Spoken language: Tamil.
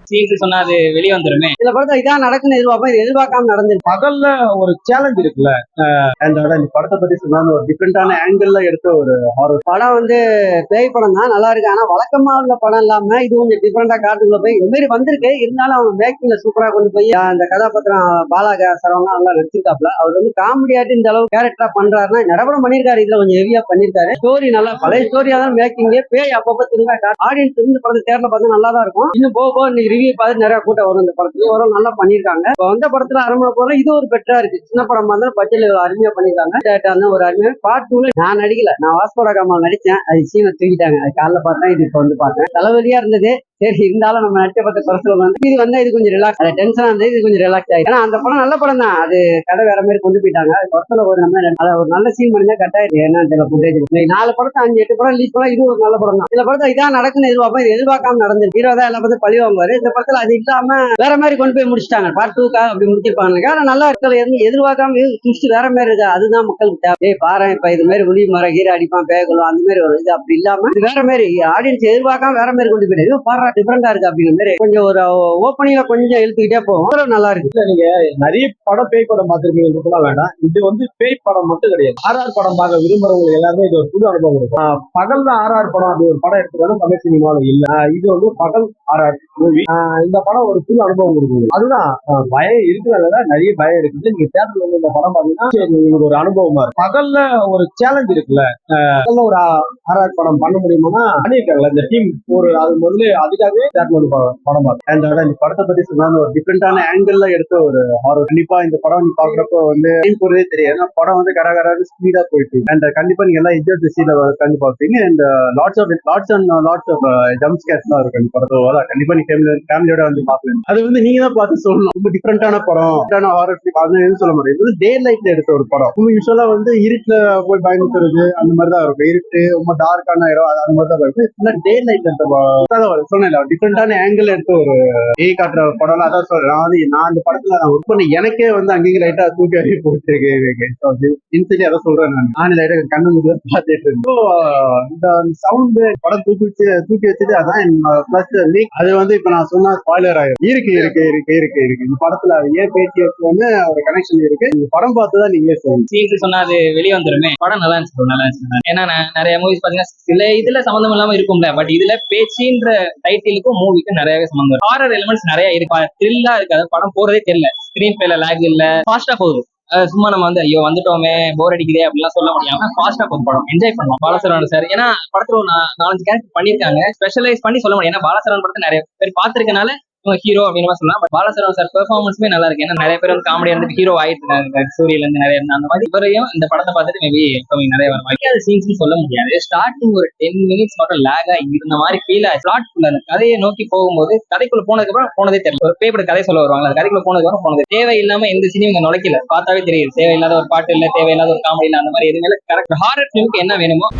சீன்ஸ் சொன்னா அது வெளியே வந்துருமே. சில படத்தை இதான் நடக்குன்னு எதிர்பார்ப்போம், இது எதிர்பார்க்காம நடந்துருக்கு. பகல்ல ஒரு சேலஞ்ச் இருக்குல்ல, இந்த படத்தை பத்தி சொன்னா ஒரு டிஃப்ரெண்டான ஆங்கிள் எடுத்த ஒரு ஹாரர் படம் வந்து பேய் படம் தான், நல்லா இருக்கு. ஆனா வழக்கமா உள்ள படம் இல்லாம இது கொஞ்சம் டிஃப்ரெண்டா காட்டுக்குள்ள போய் இந்த மாதிரி வந்திருக்கு. இருந்தாலும் அவங்க மேக்கிங்ல சூப்பரா கொண்டு போய் அந்த கதாபாத்திரம் பாலாக சரவணா நல்லா நடிச்சிருக்காப்ல. அவர் வந்து காமெடியாட்டு இந்த அளவு கேரக்டரா பண்றாருன்னா நடப்படம் பண்ணிருக்காரு. இதுல கொஞ்சம் ஹெவியா பண்ணிருக்காரு. ஸ்டோரி நல்லா பழைய ஸ்டோரியா தான் மேக்கிங். பேய் அப்பப்ப திரும்ப ஆடியன்ஸ் இந்த படத்தை தேர்ல பார்த்து நல்லா தான் இருக்கும். இன்னும் போக போக இன்னைக்கு ரிவ்யூ பார்த்து நிறைய கூட்டம் வரும். இந்த படத்துக்கு வரும், நல்லா பண்ணிருக்காங்க. இப்போ வந்த படத்துல அரண்மனை போல இது ஒரு பெட்டரா இருக்கு. சின்ன படம் தான் பட்ஜெட்ல அருமையா பண்ணிருக்காங்க. ஒரு அருமையா பார்ட் 2ல நான் நடிக்கல, நான் வாஸ்கோட காமா நடிச்சேன். அது சீனை தூக்கிட்டாங்க. அது காலைல பார்த்தேன், இது இப்ப வந்து பார்த்தேன். தலைவலியா இருந்தது. சரி, இருந்தாலும் நம்ம நடிச்ச பட்ட குறைச்சல் வந்து இது வந்து இது கொஞ்சம் ரிலாக்ஸ், அது டென்ஷனா இருந்தது, இது கொஞ்சம் ரிலாக்ஸ் ஆயிடுச்சு. ஏன்னா அந்த படம் நல்ல படம் தான், அது கதை வேற மாதிரி கொண்டு போயிட்டாங்க. அது குறைச்சல ஒரு நம்ம அதை ஒரு நல்ல சீன் பண்ணி கட்டாயிடுச்சு. ஏன்னா சில ஃபுட்டேஜ் 4 படத்தை 5-8 படம் ரிலீஸ் பண்ணா இது ஒரு நல்ல படம் தான். சில படத்தை இதான் நடக்குன்னு எதிர்பார்ப்போம், இது எதிர்பார்க்காம நடந்துருக்கு. ஹீரோ தான் எல்லா பத்தி பழி வாங்குவாரு. இந்த படத்துல அது இல்லாம வேற மாதிரி கொண்டு போய் முடிச்சிட்டாங்க. பார்ட் 2க்காக அப்படி முடிச்சிருப்பாங்க. ஆனா நல்லா இருக்கிற எதிர்பார்க்காம ட்விஸ்ட் வேற மாதிரி இருக்கு. அதுதான் மக்களுக்கு தேவை. பாரு இப்ப இது மாதிரி ஒளி மரம் ஹீரோ அடிப்பான், பேகலும் அந்த மாதிரி வரும். இது அப்படி இல்லாம இது வேற மாதிரி ஆடியன்ஸ் எதிர்பார்க்காம வேற மாதிரி கொண்டு போயிட்டு பாரு டிஃபரெண்டா இருக்கு அப்படின்னு மாதிரி கொஞ்சம் ஒரு ஓப்பனிங்ல கொஞ்சம் இழுத்துக்கிட்டே போகும். நல்லா இருக்கு. நீங்க நிறைய படம் பேய் படம் பார்த்திருக்கீங்க வேண்டாம். இது வந்து பேய் படம் மட்டும் கிடையாது. ஆர்ஆர் படம் பார்க்க விரும்புறவங்களுக்கு எல்லாருமே இது ஒரு புது அனுபவம் இருக்கும். பகல்ல ஆர்ஆர் படம் அப்படி ஒரு படம் எடுத்துக்கான தமிழ் சினிமாவில இல்ல. இது வந்து பகல் ஆர்ஆர் மூவி. இந்த படம் ஒரு புது அனுபவம் கொடுக்குது. அதுதான் பயம் இருக்கிறதுல நிறைய பயம் இருக்குது. நீங்க தேட்டர்ல வந்து இந்த படம் பாத்தீங்கன்னா உங்களுக்கு ஒரு அனுபவமா இருக்கும். பகல்ல ஒரு சேலஞ்ச் இருக்குல்ல, பகல்ல ஒரு ஆர்ஆர் படம் பண்ண முடியுமானா பண்ணிருக்காங்கல்ல இந்த டீம். ஒரு அது முதல்ல அதுக்காகவே தேட்டர்ல வந்து படம் பார்த்தேன். இந்த படத்தை பத்தி சொன்னா ஒரு டிஃப்ரெண்டான ஆங்கிள் எடுத்த ஒரு ஹாரர். கண்டிப்பா இந்த படம் நீ பாக்குறப்போ வந்து போறதே தெரியும். ஏன்னா படம் வந்து கடகராக ஸ்பீடா போயிட்டு அண்ட் கண்டிப்பா நீங்க எல்லாம் என்ஜாய் சீல கண்டிப்பா பார்ப்பீங்க. And lots of jump scares தான் இருக்கும். படத்தோட கண்டிப்பா நீ ஃபேமிலியோட வந்து பாக்கலாம். அது வந்து நீங்க தான் பார்த்து சொல்லணும். ரொம்ப டிஃப்ரெண்டான படம் ஹாரர் எதுவும் சொல்ல முடியாது. இது டே லைட்ல எடுத்த ஒரு படம். ரொம்ப யூஸ்வலா வந்து இருட்டுல போய் பயந்துறது அந்த மாதிரி தான் இருக்கும். இருட்டு ரொம்ப டார்க்கான இடம் அந்த மாதிரி தான் இருக்கும். டே லைட்ல எடுத்த சொன்னேன் டிஃப்ரெண்டான ஆங்கிள் எடுத்து ஒரு காட்டுற படம். அதான் சொல்றேன், நான் அந்த படத்துல நான் ஒர்க் பண்ணி எனக்கே வந்து அங்கேயும் லைட்டா தூக்கி அறிவி போட்டுருக்கேன். அதை சொல்றேன். நான் லைட்டா கண்ணு முடிவு பார்த்துட்டு இருக்கேன். இந்த சவுண்ட் படம் தூக்கி வச்சது அதான் பிளஸ் அது வந்து இப்ப நான் சொன்னா ஸ்பாய்லர் ஆயிரும். இருக்கு இந்த படத்துல ஏன் பேச்சு வந்து ஒரு கனெக்ஷன் இருக்கு. இந்த படம் பார்த்துதான் நீங்களே சொல்லுங்க. சீன்ஸ் சொன்னா அது வெளியே வந்துருமே. படம் நல்லா இருந்துச்சு. ஏன்னா நிறைய மூவிஸ் பாத்தீங்கன்னா சில இதுல சம்பந்தம் இல்லாம இருக்கும்ல, பட் இதுல பேச்சுன்ற டைட்டிலுக்கும் மூவிக்கும் நிறையவே சம்பந்தம். ஹாரர் எலிமெண்ட்ஸ் நிறைய இருக்கு. த்ரில்லா இருக்காது. படம் போறதே தெரியல. ஸ்கிரீன் பிளேல லாக் இல்ல, ஃபாஸ்டா போகுது. சும்மா நம்ம வந்து ஐயோ வந்துட்டோமே போர் அடிக்குதே அப்படிலாம் சொல்ல முடியாம ஃபாஸ்டா போகுது படம். என்ஜாய் பண்ணலாம். பாலசரவணன் சார் ஏன்னா படத்துல ஒரு 4-5 கேரக்டர் பண்ணிருக்காங்க. ஸ்பெஷலைஸ் பண்ணி சொல்ல முடியும். ஏன்னா பாலசரவணன் படத்தை நிறைய பேர் பாத்துருக்கனால ஹீரோ அப்படின்னு சொல்லலாம். பட் பாலசரவணன் சார் பெர்ஃபார்மன்ஸுமே நல்லா இருக்கு. ஏன்னா நிறைய பேர் வந்து காமெடியா இருந்து ஹீரோ ஆயிட்டு இருக்காங்க. சூரியல இருந்து நிறைய இருந்து அந்த மாதிரி இவரையும் இந்த படத்தை பார்த்துட்டு மேபி நிறைய வரும். வைக்காத சீன்ஸ் சொல்ல முடியாது. ஸ்டார்டிங் ஒரு 10 மினிட்ஸ் மட்டும் லேக் ஆகி இருந்த மாதிரி ஃபீல் ஆச்சு. பிளாட் ஃபுல்லா அந்த கதையை நோக்கி போகும்போது கதைக்குள்ள போனதுக்கு அப்புறம் போனதே தெரியல. ஒரு பேப்பர் கதை சொல்ல வருவாங்க, அந்த கதைக்குள்ள போனதுக்கு அப்புறம் போனது தேவையில்லாம எந்த சீனையும் இங்க நுழைக்கல. பார்த்தாவே தெரியுது தேவையில்லாத ஒரு பாட்டு இல்ல, தேவையில்லாத ஒரு காமெடி இல்ல, அந்த மாதிரி எதுவுமே கரெக்ட். ஹாரர் ஃபிலிமுக்கு என்ன வேணுமோ